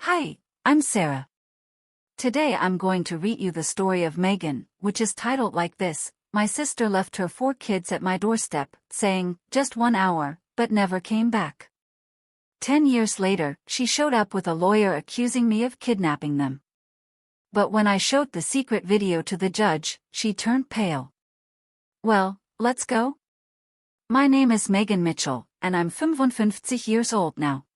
Hi, I'm Sarah. Today I'm going to read you the story of Megan, which is titled like this: My sister left her 4 kids at my doorstep, saying, just 1 hour, but never came back. 10 years later, she showed up with a lawyer accusing me of kidnapping them. But when I showed the secret video to the judge, she turned pale. Well, let's go? My name is Megan Mitchell, and I'm 55 years old now.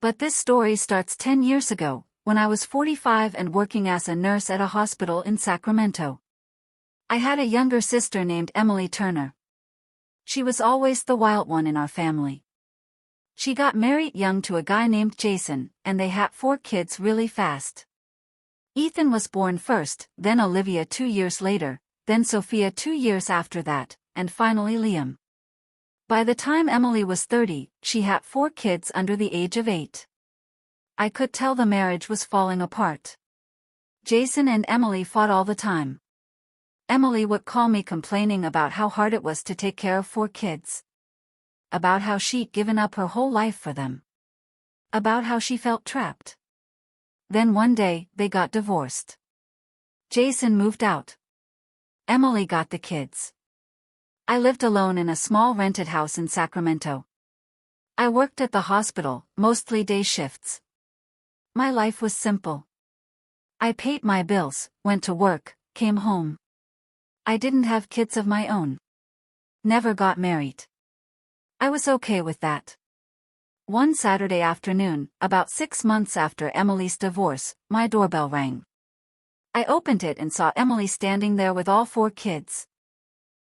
But this story starts 10 years ago, when I was 45 and working as a nurse at a hospital in Sacramento. I had a younger sister named Emily Turner. She was always the wild one in our family. She got married young to a guy named Jason, and they had 4 kids really fast. Ethan was born first, then Olivia 2 years later, then Sophia 2 years after that, and finally Liam. By the time Emily was 30, she had 4 kids under the age of 8. I could tell the marriage was falling apart. Jason and Emily fought all the time. Emily would call me complaining about how hard it was to take care of 4 kids. About how she'd given up her whole life for them. About how she felt trapped. Then one day, they got divorced. Jason moved out. Emily got the kids. I lived alone in a small rented house in Sacramento. I worked at the hospital, mostly day shifts. My life was simple. I paid my bills, went to work, came home. I didn't have kids of my own. Never got married. I was okay with that. One Saturday afternoon, about 6 months after Emily's divorce, my doorbell rang. I opened it and saw Emily standing there with all 4 kids.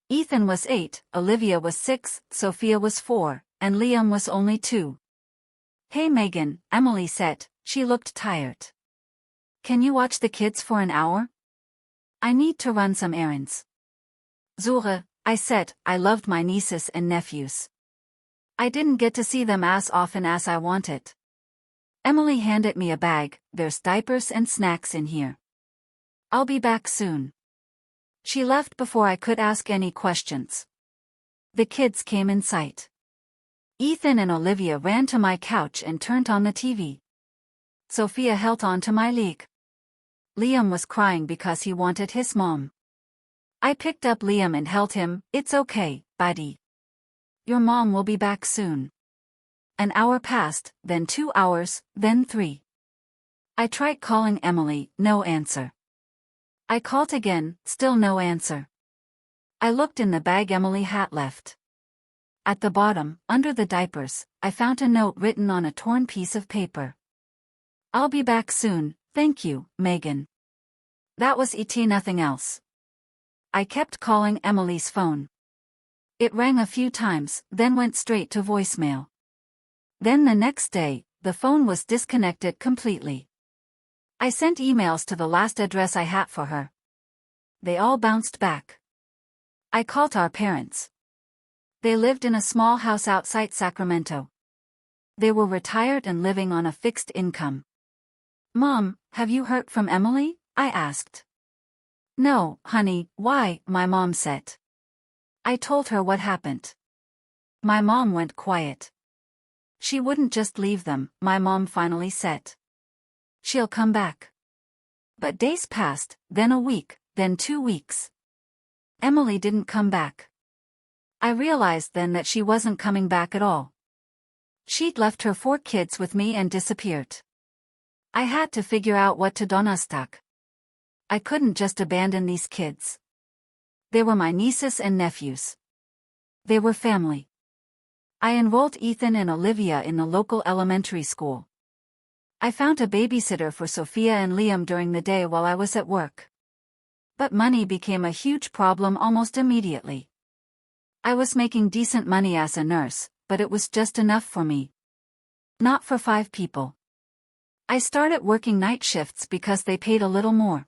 Ethan was 8, Olivia was 6, Sophia was 4, and Liam was only 2. Hey Megan, Emily said. She looked tired. Can you watch the kids for an hour? I need to run some errands. Jahre, I said. I loved my nieces and nephews. I didn't get to see them as often as I wanted. Emily handed me a bag. There's diapers and snacks in here. I'll be back soon. She left before I could ask any questions. The kids came in sight. Ethan and Olivia ran to my couch and turned on the TV. Sophia held on to my leg. Liam was crying because he wanted his mom. I picked up Liam and held him. It's okay, buddy. Your mom will be back soon. An hour passed, then 2 hours, then 3. I tried calling Emily, no answer. I called again, still no answer. I looked in the bag Emily had left. At the bottom, under the diapers, I found a note written on a torn piece of paper. I'll be back soon, thank you, Megan. That was it, nothing else. I kept calling Emily's phone. It rang a few times, then went straight to voicemail. Then the next day, the phone was disconnected completely. I sent emails to the last address I had for her. They all bounced back. I called our parents. They lived in a small house outside Sacramento. They were retired and living on a fixed income. Mom, have you heard from Emily? I asked. No, honey, why? My mom said. I told her what happened. My mom went quiet. She wouldn't just leave them, my mom finally said. She'll come back. But days passed, then a week, then 2 weeks. Emily didn't come back. I realized then that she wasn't coming back at all. She'd left her 4 kids with me and disappeared. I had to figure out what to do next. I couldn't just abandon these kids. They were my nieces and nephews. They were family. I enrolled Ethan and Olivia in the local elementary school. I found a babysitter for Sophia and Liam during the day while I was at work. But money became a huge problem almost immediately. I was making decent money as a nurse, but it was just enough for me. Not for 5 people. I started working night shifts because they paid a little more.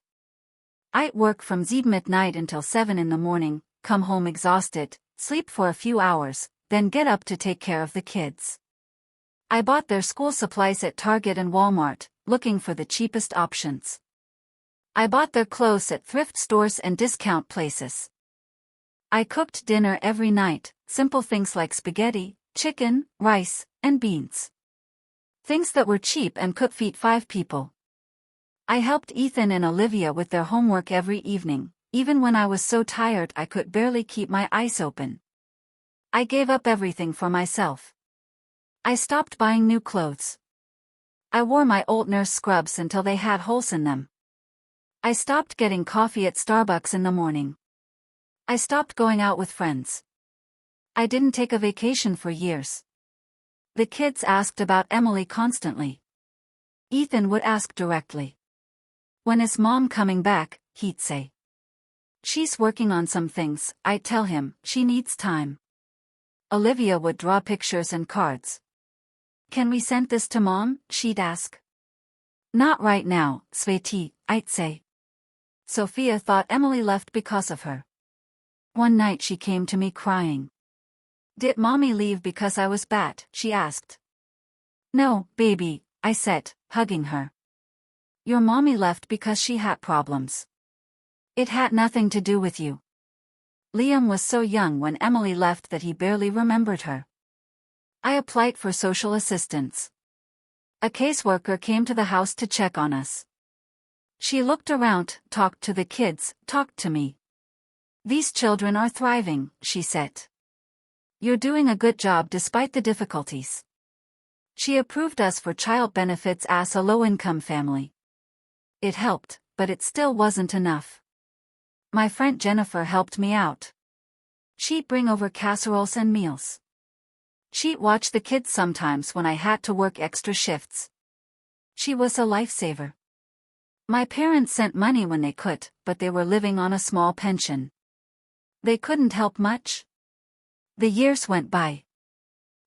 I'd work from midnight until 7 in the morning, come home exhausted, sleep for a few hours, then get up to take care of the kids. I bought their school supplies at Target and Walmart, looking for the cheapest options. I bought their clothes at thrift stores and discount places. I cooked dinner every night, simple things like spaghetti, chicken, rice, and beans. Things that were cheap and could feed 5 people. I helped Ethan and Olivia with their homework every evening, even when I was so tired I could barely keep my eyes open. I gave up everything for myself. I stopped buying new clothes. I wore my old nurse scrubs until they had holes in them. I stopped getting coffee at Starbucks in the morning. I stopped going out with friends. I didn't take a vacation for years. The kids asked about Emily constantly. Ethan would ask directly. When is Mom coming back, he'd say. She's working on some things, I'd tell him, she needs time. Olivia would draw pictures and cards. Can we send this to Mom, she'd ask. Not right now, sweetie, I'd say. Sophia thought Emily left because of her. One night she came to me crying. Did Mommy leave because I was bad, she asked. No, baby, I said, hugging her. Your mommy left because she had problems. It had nothing to do with you. Liam was so young when Emily left that he barely remembered her. I applied for social assistance. A caseworker came to the house to check on us. She looked around, talked to the kids, talked to me. These children are thriving, she said. You're doing a good job despite the difficulties. She approved us for child benefits as a low-income family. It helped, but it still wasn't enough. My friend Jennifer helped me out. She'd bring over casseroles and meals. She'd watch the kids sometimes when I had to work extra shifts. She was a lifesaver. My parents sent money when they could, but they were living on a small pension. They couldn't help much. The years went by.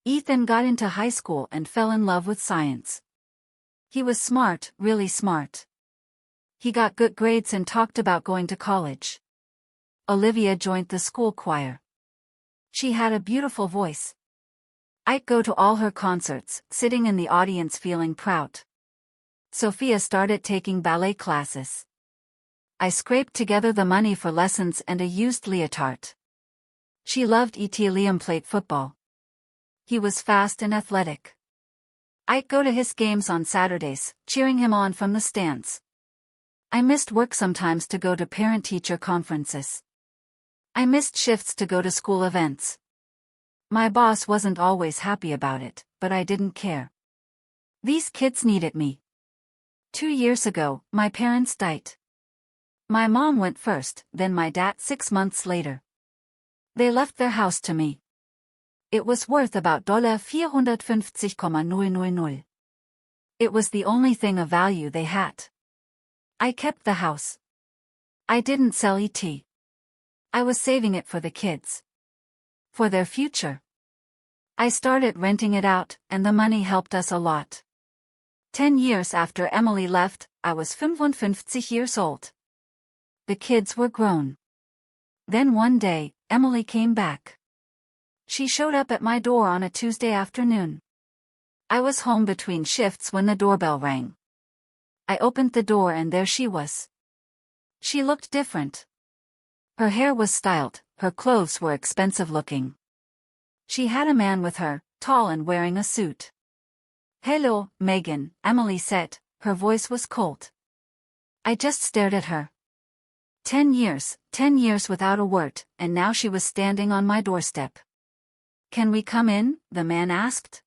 Ethan got into high school and fell in love with science. He was smart, really smart. He got good grades and talked about going to college. Olivia joined the school choir. She had a beautiful voice. I'd go to all her concerts, sitting in the audience feeling proud. Sophia started taking ballet classes. I scraped together the money for lessons and a used leotard. She loved it. Liam played football. He was fast and athletic. I'd go to his games on Saturdays, cheering him on from the stands. I missed work sometimes to go to parent-teacher conferences. I missed shifts to go to school events. My boss wasn't always happy about it, but I didn't care. These kids needed me. 2 years ago, my parents died. My mom went first, then my dad 6 months later. They left their house to me. It was worth about $450,000. It was the only thing of value they had. I kept the house. I didn't sell it. I was saving it for the kids. For their future. I started renting it out, and the money helped us a lot. 10 years after Emily left, I was 55 years old. The kids were grown. Then one day, Emily came back. She showed up at my door on a Tuesday afternoon. I was home between shifts when the doorbell rang. I opened the door and there she was. She looked different. Her hair was styled, her clothes were expensive looking. She had a man with her, tall and wearing a suit. Hello, Megan, Emily said, her voice was cold. I just stared at her. 10 years without a word, and now she was standing on my doorstep. Can we come in? The man asked.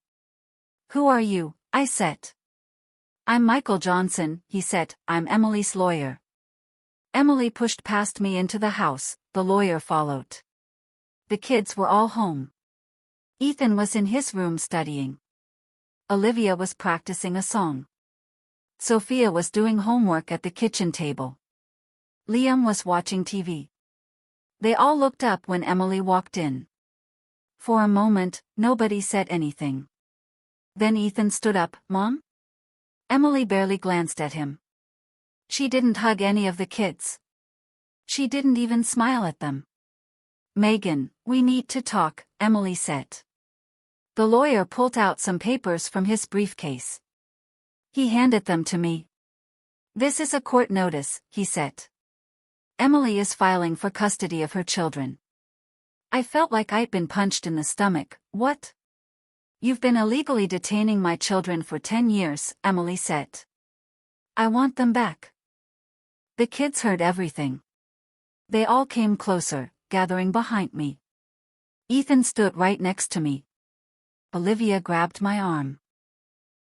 Who are you? I said. I'm Michael Johnson, he said, I'm Emily's lawyer. Emily pushed past me into the house, the lawyer followed. The kids were all home. Ethan was in his room studying. Olivia was practicing a song. Sophia was doing homework at the kitchen table. Liam was watching TV. They all looked up when Emily walked in. For a moment, nobody said anything. Then Ethan stood up. Mom? Emily barely glanced at him. She didn't hug any of the kids. She didn't even smile at them. Megan, we need to talk, Emily said. The lawyer pulled out some papers from his briefcase. He handed them to me. This is a court notice, he said. Emily is filing for custody of her children. I felt like I'd been punched in the stomach. What? You've been illegally detaining my children for 10 years, Emily said. I want them back. The kids heard everything. They all came closer, gathering behind me. Ethan stood right next to me. Olivia grabbed my arm.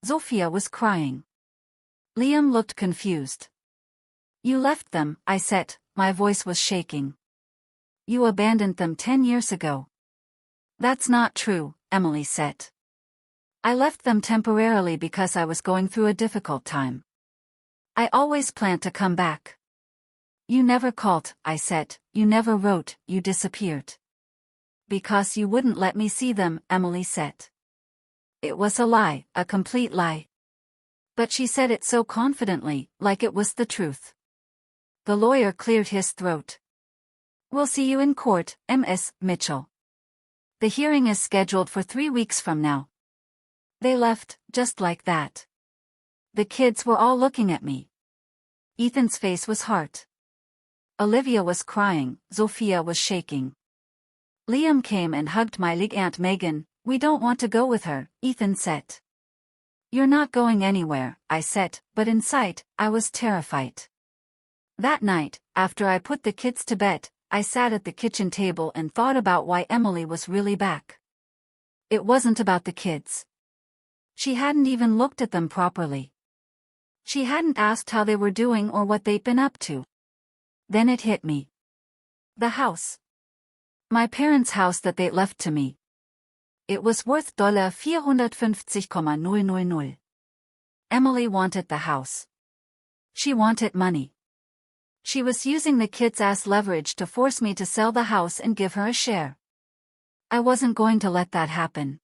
Sophia was crying. Liam looked confused. You left them, I said, my voice was shaking. You abandoned them 10 years ago. That's not true, Emily said. I left them temporarily because I was going through a difficult time. I always planned to come back. You never called, I said, you never wrote, you disappeared. Because you wouldn't let me see them, Emily said. It was a lie, a complete lie. But she said it so confidently, like it was the truth. The lawyer cleared his throat. We'll see you in court, Ms. Mitchell. The hearing is scheduled for 3 weeks from now. They left, just like that. The kids were all looking at me. Ethan's face was hard. Olivia was crying, Sophia was shaking. Liam came and hugged my leg. Aunt Megan, we don't want to go with her, Ethan said. You're not going anywhere, I said, but inside, I was terrified. That night, after I put the kids to bed, I sat at the kitchen table and thought about why Emily was really back. It wasn't about the kids. She hadn't even looked at them properly. She hadn't asked how they were doing or what they'd been up to. Then it hit me. The house. My parents' house that they'd left to me. It was worth $450,000. Emily wanted the house. She wanted money. She was using the kids as leverage to force me to sell the house and give her a share. I wasn't going to let that happen.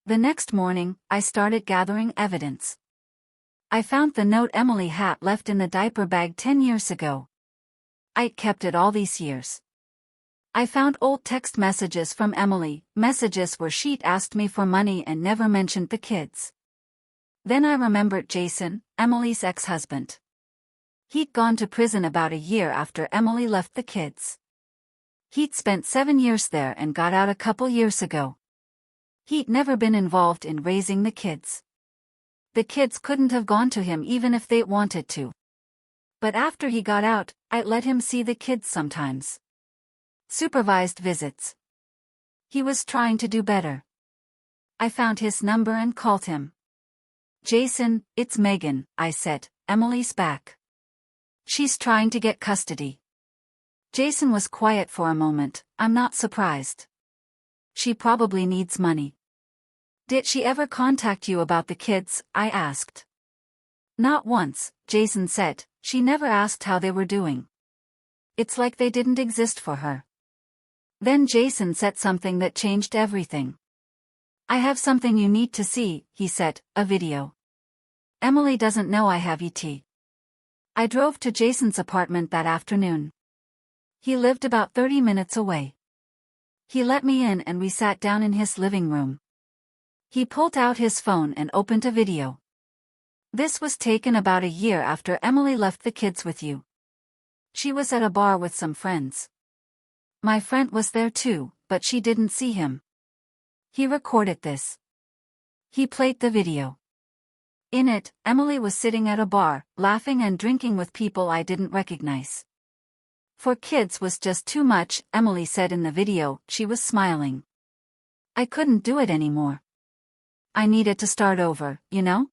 The next morning, I started gathering evidence. I found the note Emily had left in the diaper bag 10 years ago. I'd kept it all these years. I found old text messages from Emily, messages where she'd asked me for money and never mentioned the kids. Then I remembered Jason, Emily's ex-husband. He'd gone to prison about a year after Emily left the kids. He'd spent 7 years there and got out a couple years ago. He'd never been involved in raising the kids. The kids couldn't have gone to him even if they wanted to. But after he got out, I'd let him see the kids sometimes. Supervised visits. He was trying to do better. I found his number and called him. Jason, it's Megan, I said, Emily's back. She's trying to get custody. Jason was quiet for a moment. I'm not surprised. She probably needs money. Did she ever contact you about the kids? I asked. Not once, Jason said. She never asked how they were doing. It's like they didn't exist for her. Then Jason said something that changed everything. I have something you need to see, he said, a video. Emily doesn't know I have ET. I drove to Jason's apartment that afternoon. He lived about 30 minutes away. He let me in and we sat down in his living room. He pulled out his phone and opened a video. This was taken about a year after Emily left the kids with you. She was at a bar with some friends. My friend was there too, but she didn't see him. He recorded this. He played the video. In it, Emily was sitting at a bar, laughing and drinking with people I didn't recognize. For kids was just too much, Emily said in the video. She was smiling. I couldn't do it anymore. I needed to start over, you know?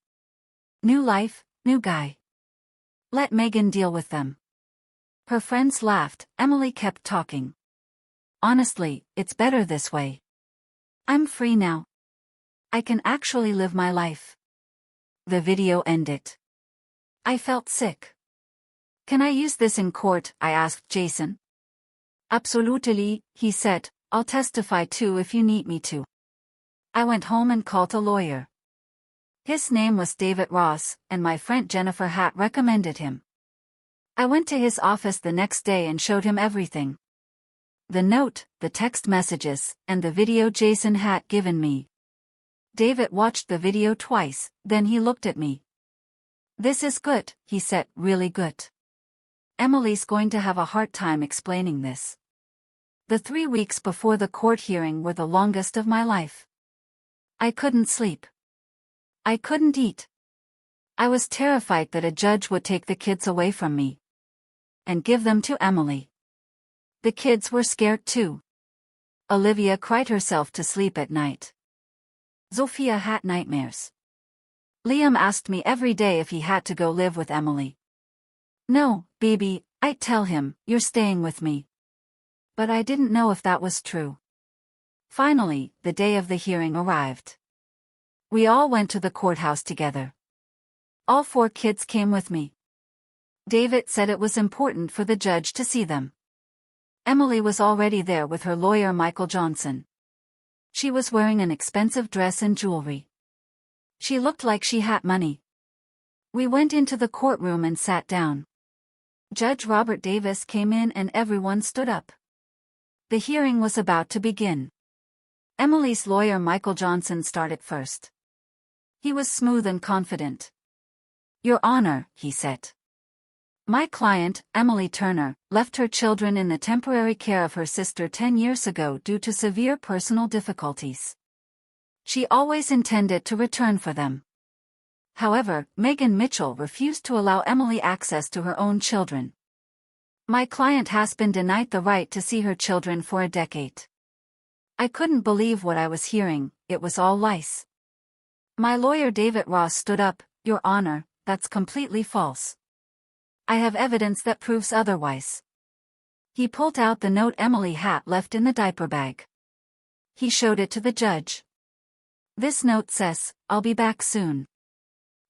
New life, new guy. Let Megan deal with them. Her friends laughed. Emily kept talking. Honestly, it's better this way. I'm free now. I can actually live my life. The video ended. I felt sick. Can I use this in court? I asked Jason. Absolutely, he said. I'll testify too if you need me to. I went home and called a lawyer. His name was David Ross, and my friend Jennifer had recommended him. I went to his office the next day and showed him everything. The note, the text messages, and the video Jason had given me. David watched the video twice, then he looked at me. This is good, he said, really good. Emily's going to have a hard time explaining this. The 3 weeks before the court hearing were the longest of my life. I couldn't sleep. I couldn't eat. I was terrified that a judge would take the kids away from me and give them to Emily. The kids were scared too. Olivia cried herself to sleep at night. Sophia had nightmares. Liam asked me every day if he had to go live with Emily. No, baby, I'd tell him, you're staying with me. But I didn't know if that was true. Finally, the day of the hearing arrived. We all went to the courthouse together. All 4 kids came with me. David said it was important for the judge to see them. Emily was already there with her lawyer Michael Johnson. She was wearing an expensive dress and jewelry. She looked like she had money. We went into the courtroom and sat down. Judge Robert Davis came in and everyone stood up. The hearing was about to begin. Emily's lawyer Michael Johnson started first. He was smooth and confident. Your Honor, he said. My client, Emily Turner, left her children in the temporary care of her sister 10 years ago due to severe personal difficulties. She always intended to return for them. However, Megan Mitchell refused to allow Emily access to her own children. My client has been denied the right to see her children for a decade. I couldn't believe what I was hearing, it was all lies. My lawyer David Ross stood up, Your Honor, that's completely false. I have evidence that proves otherwise. He pulled out the note Emily had left in the diaper bag. He showed it to the judge. This note says, I'll be back soon.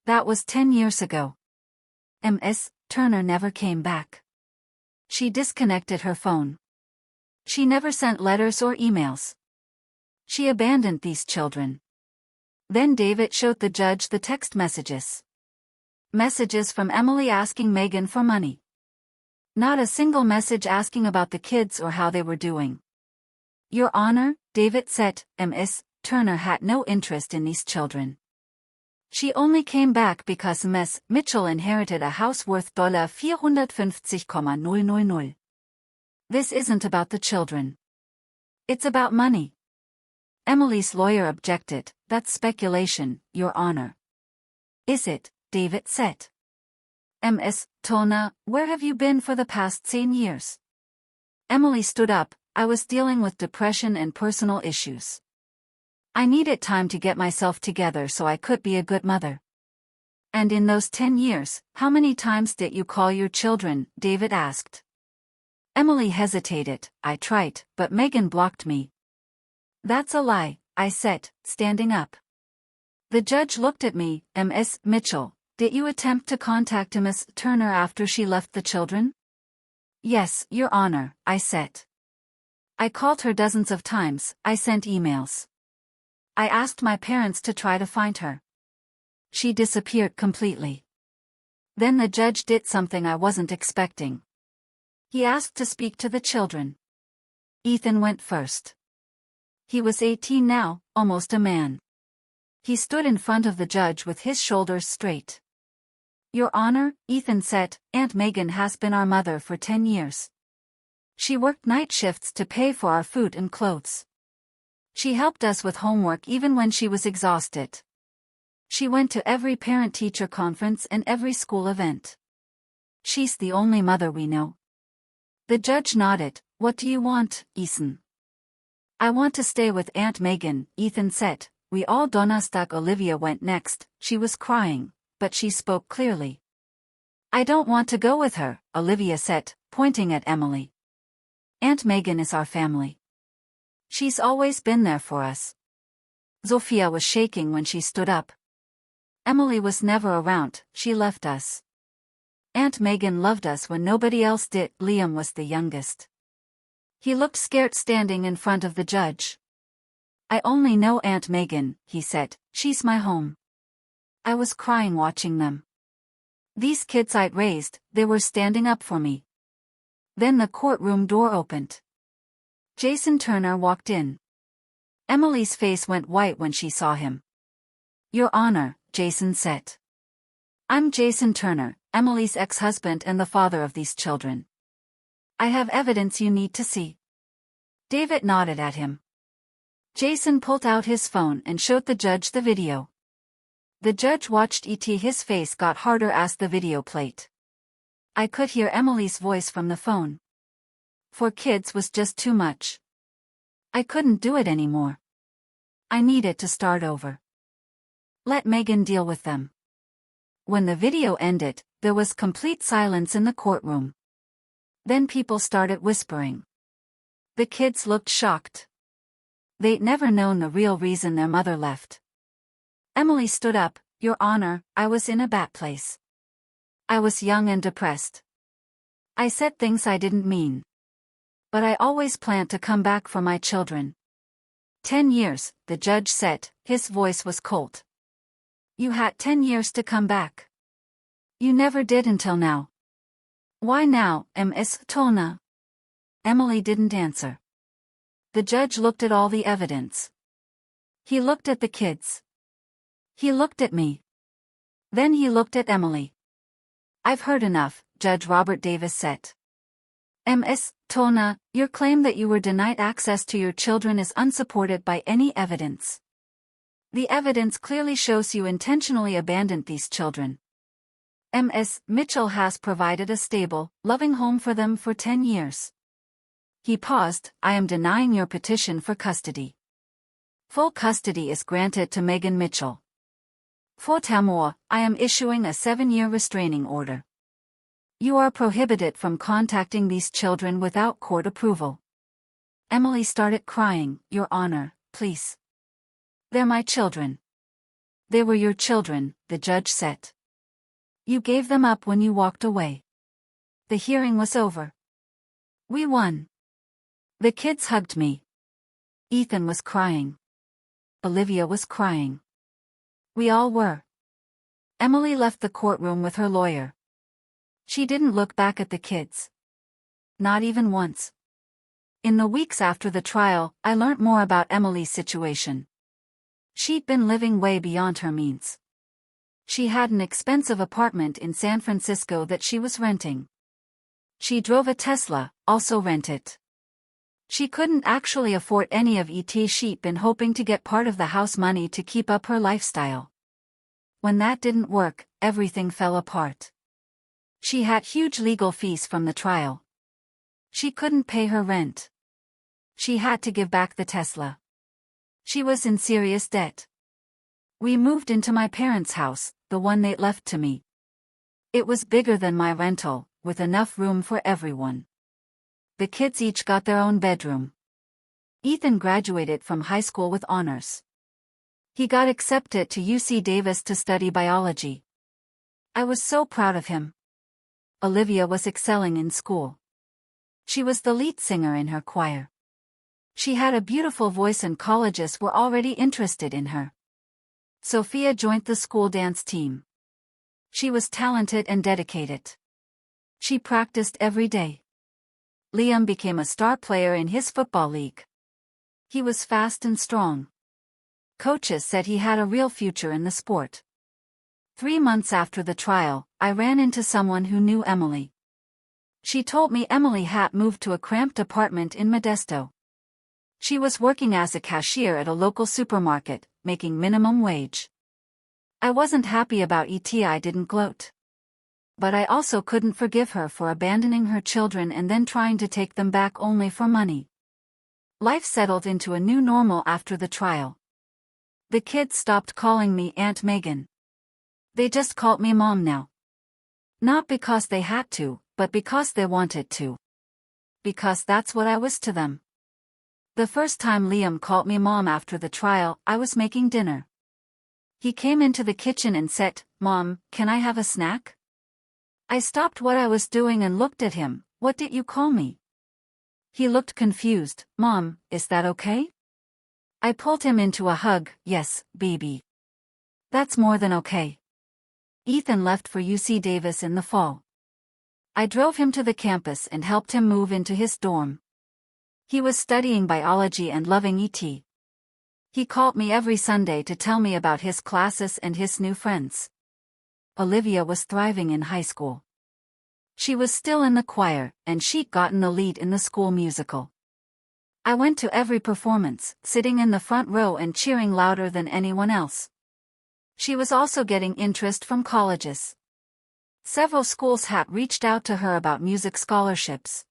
That was 10 years ago. Ms. Turner never came back. She disconnected her phone. She never sent letters or emails. She abandoned these children. Then David showed the judge the text messages. Messages from Emily asking Megan for money. Not a single message asking about the kids or how they were doing. Your Honor, David said, Ms. Turner had no interest in these children. She only came back because Ms. Mitchell inherited a house worth $450,000. This isn't about the children. It's about money. Emily's lawyer objected, that's speculation, Your Honor. Is it? David said. Ms. Turner, where have you been for the past 10 years? Emily stood up, I was dealing with depression and personal issues. I needed time to get myself together so I could be a good mother. And in those 10 years, how many times did you call your children? David asked. Emily hesitated, I tried, but Megan blocked me. That's a lie, I said, standing up. The judge looked at me, Ms. Mitchell. Did you attempt to contact Ms. Turner after she left the children? Yes, Your Honor, I said. I called her dozens of times, I sent emails. I asked my parents to try to find her. She disappeared completely. Then the judge did something I wasn't expecting. He asked to speak to the children. Ethan went first. He was 18 now, almost a man. He stood in front of the judge with his shoulders straight. Your Honor, Ethan said, Aunt Megan has been our mother for 10 years. She worked night shifts to pay for our food and clothes. She helped us with homework even when she was exhausted. She went to every parent-teacher conference and every school event. She's the only mother we know. The judge nodded, What do you want, Ethan? I want to stay with Aunt Megan, Ethan said. We all Donnerstag. Olivia went next, she was crying, but she spoke clearly. I don't want to go with her, Olivia said, pointing at Emily. Aunt Megan is our family. She's always been there for us. Sophia was shaking when she stood up. Emily was never around, she left us. Aunt Megan loved us when nobody else did. Liam was the youngest. He looked scared standing in front of the judge. I only know Aunt Megan, he said, she's my home. I was crying watching them. These kids I'd raised, they were standing up for me. Then the courtroom door opened. Jason Turner walked in. Emily's face went white when she saw him. Your Honor, Jason said. I'm Jason Turner, Emily's ex-husband and the father of these children. I have evidence you need to see. David nodded at him. Jason pulled out his phone and showed the judge the video. The judge watched E.T. His face got harder as the video played. I could hear Emily's voice from the phone. 4 kids was just too much. I couldn't do it anymore. I needed to start over. Let Megan deal with them. When the video ended, there was complete silence in the courtroom. Then people started whispering. The kids looked shocked. They'd never known the real reason their mother left. Emily stood up. Your Honor, I was in a bad place. I was young and depressed. I said things I didn't mean. But I always planned to come back for my children. 10 years, the judge said, his voice was cold. You had 10 years to come back. You never did until now. Why now, Ms. Tona? Emily didn't answer. The judge looked at all the evidence. He looked at the kids. He looked at me. Then he looked at Emily. I've heard enough, Judge Robert Davis said. Ms. Tona, your claim that you were denied access to your children is unsupported by any evidence. The evidence clearly shows you intentionally abandoned these children. Ms. Mitchell has provided a stable, loving home for them for 10 years. He paused. I am denying your petition for custody. Full custody is granted to Megan Mitchell. Furthermore, I am issuing a 7-year restraining order. You are prohibited from contacting these children without court approval. Emily started crying. Your Honor, please. They're my children. They were your children, the judge said. You gave them up when you walked away. The hearing was over. We won. The kids hugged me. Ethan was crying. Olivia was crying. We all were. Emily left the courtroom with her lawyer. She didn't look back at the kids. Not even once. In the weeks after the trial, I learned more about Emily's situation. She'd been living way beyond her means. She had an expensive apartment in San Francisco that she was renting. She drove a Tesla, also rented. She couldn't actually afford any of E.T.'s. She'd been hoping to get part of the house money to keep up her lifestyle. When that didn't work, everything fell apart. She had huge legal fees from the trial. She couldn't pay her rent. She had to give back the Tesla. She was in serious debt. We moved into my parents' house, the one they'd left to me. It was bigger than my rental, with enough room for everyone. The kids each got their own bedroom. Ethan graduated from high school with honors. He got accepted to UC Davis to study biology. I was so proud of him. Olivia was excelling in school. She was the lead singer in her choir. She had a beautiful voice and colleges were already interested in her. Sophia joined the school dance team. She was talented and dedicated. She practiced every day. Liam became a star player in his football league. He was fast and strong. Coaches said he had a real future in the sport. 3 months after the trial, I ran into someone who knew Emily. She told me Emily had moved to a cramped apartment in Modesto. She was working as a cashier at a local supermarket, making minimum wage. I wasn't happy about it. I didn't gloat. But I also couldn't forgive her for abandoning her children and then trying to take them back only for money. Life settled into a new normal after the trial. The kids stopped calling me Aunt Megan. They just called me Mom now. Not because they had to, but because they wanted to. Because that's what I was to them. The first time Liam called me Mom after the trial, I was making dinner. He came into the kitchen and said, Mom, can I have a snack? I stopped what I was doing and looked at him. What did you call me? He looked confused. Mom, is that okay? I pulled him into a hug. Yes, baby. That's more than okay. Ethan left for UC Davis in the fall. I drove him to the campus and helped him move into his dorm. He was studying biology and loving ET. He called me every Sunday to tell me about his classes and his new friends. Olivia was thriving in high school. She was still in the choir, and she'd gotten the lead in the school musical. I went to every performance, sitting in the front row and cheering louder than anyone else. She was also getting interest from colleges. Several schools had reached out to her about music scholarships.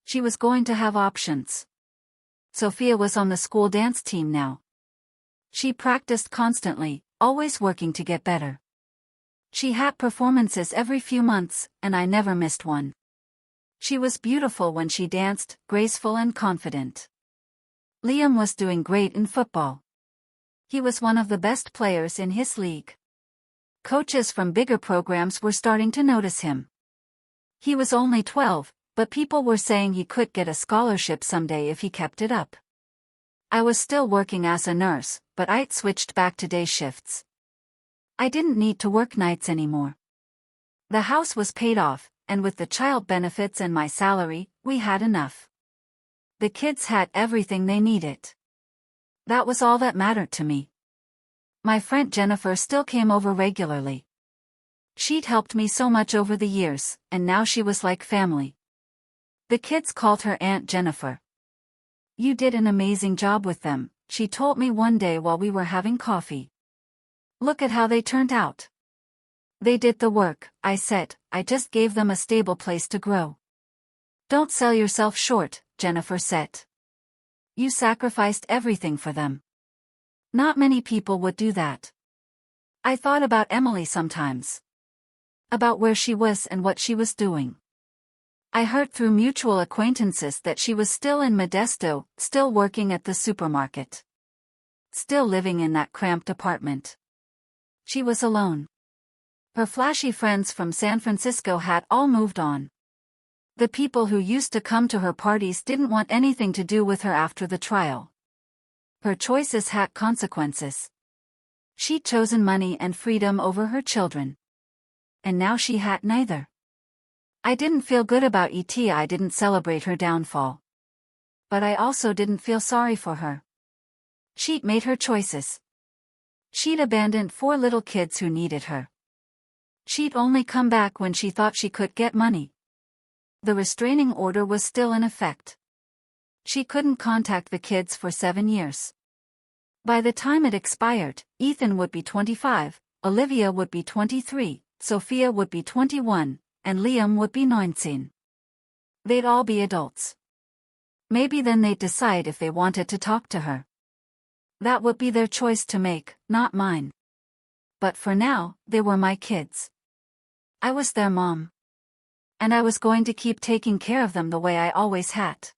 She was going to have options. Sophia was on the school dance team now. She practiced constantly, always working to get better. She had performances every few months, and I never missed one. She was beautiful when she danced, graceful and confident. Liam was doing great in football. He was one of the best players in his league. Coaches from bigger programs were starting to notice him. He was only 12, but people were saying he could get a scholarship someday if he kept it up. I was still working as a nurse, but I'd switched back to day shifts. I didn't need to work nights anymore. The house was paid off, and with the child benefits and my salary, we had enough. The kids had everything they needed. That was all that mattered to me. My friend Jennifer still came over regularly. She'd helped me so much over the years, and now she was like family. The kids called her Aunt Jennifer. "You did an amazing job with them," she told me one day while we were having coffee. "Look at how they turned out." "They did the work," I said, "I just gave them a stable place to grow." "Don't sell yourself short," Jennifer said. "You sacrificed everything for them." Not many people would do that. I thought about Emily sometimes. About where she was and what she was doing. I heard through mutual acquaintances that she was still in Modesto, still working at the supermarket. Still living in that cramped apartment. She was alone. Her flashy friends from San Francisco had all moved on. The people who used to come to her parties didn't want anything to do with her after the trial. Her choices had consequences. She'd chosen money and freedom over her children. And now she had neither. I didn't feel good about it. I didn't celebrate her downfall. But I also didn't feel sorry for her. She'd made her choices. She'd abandoned 4 little kids who needed her. She'd only come back when she thought she could get money. The restraining order was still in effect. She couldn't contact the kids for 7 years. By the time it expired, Ethan would be 25, Olivia would be 23, Sophia would be 21, and Liam would be 19. They'd all be adults. Maybe then they'd decide if they wanted to talk to her. That would be their choice to make, not mine. But for now, they were my kids. I was their mom. And I was going to keep taking care of them the way I always had.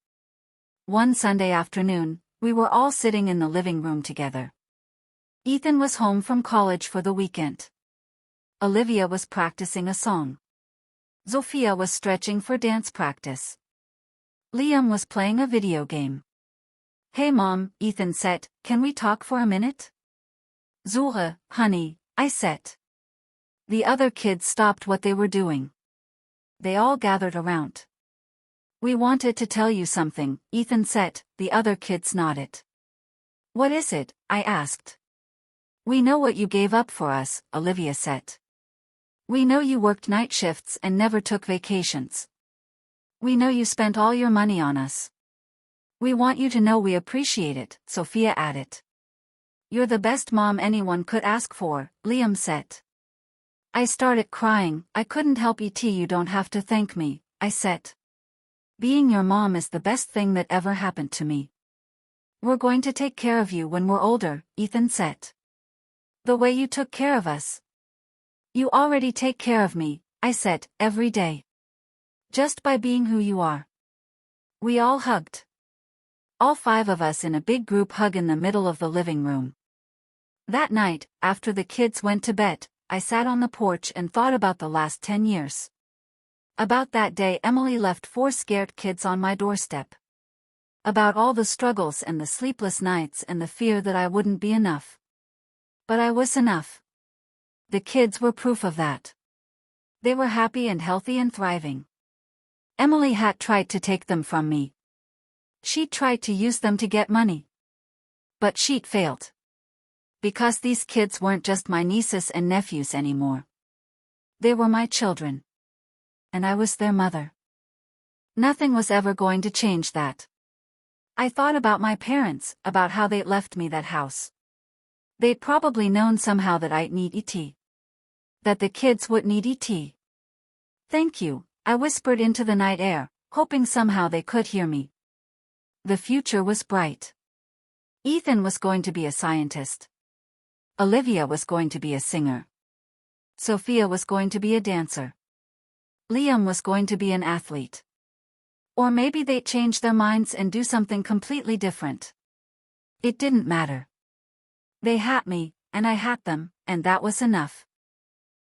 One Sunday afternoon, we were all sitting in the living room together. Ethan was home from college for the weekend. Olivia was practicing a song. Sophia was stretching for dance practice. Liam was playing a video game. "Hey Mom," Ethan said, "can we talk for a minute?" "Jahre, honey," I said. The other kids stopped what they were doing. They all gathered around. "We wanted to tell you something," Ethan said. The other kids nodded. "What is it?" I asked. "We know what you gave up for us," Olivia said. "We know you worked night shifts and never took vacations. We know you spent all your money on us. We want you to know we appreciate it," Sophia added. "You're the best mom anyone could ask for," Liam said. I started crying. "I couldn't help it. You don't have to thank me," I said. "Being your mom is the best thing that ever happened to me." "We're going to take care of you when we're older," Ethan said. "The way you took care of us." "You already take care of me," I said, "every day. Just by being who you are." We all hugged. All 5 of us in a big group hug in the middle of the living room. That night, after the kids went to bed, I sat on the porch and thought about the last 10 years. About that day Emily left 4 scared kids on my doorstep. About all the struggles and the sleepless nights and the fear that I wouldn't be enough. But I was enough. The kids were proof of that. They were happy and healthy and thriving. Emily had tried to take them from me. She'd tried to use them to get money. But she'd failed. Because these kids weren't just my nieces and nephews anymore. They were my children. And I was their mother. Nothing was ever going to change that. I thought about my parents, about how they'd left me that house. They'd probably known somehow that I'd need ET. That the kids would need ET. Thank you, I whispered into the night air, hoping somehow they could hear me. The future was bright. Ethan was going to be a scientist. Olivia was going to be a singer. Sophia was going to be a dancer. Liam was going to be an athlete. Or maybe they'd change their minds and do something completely different. It didn't matter. They had me, and I had them, and that was enough.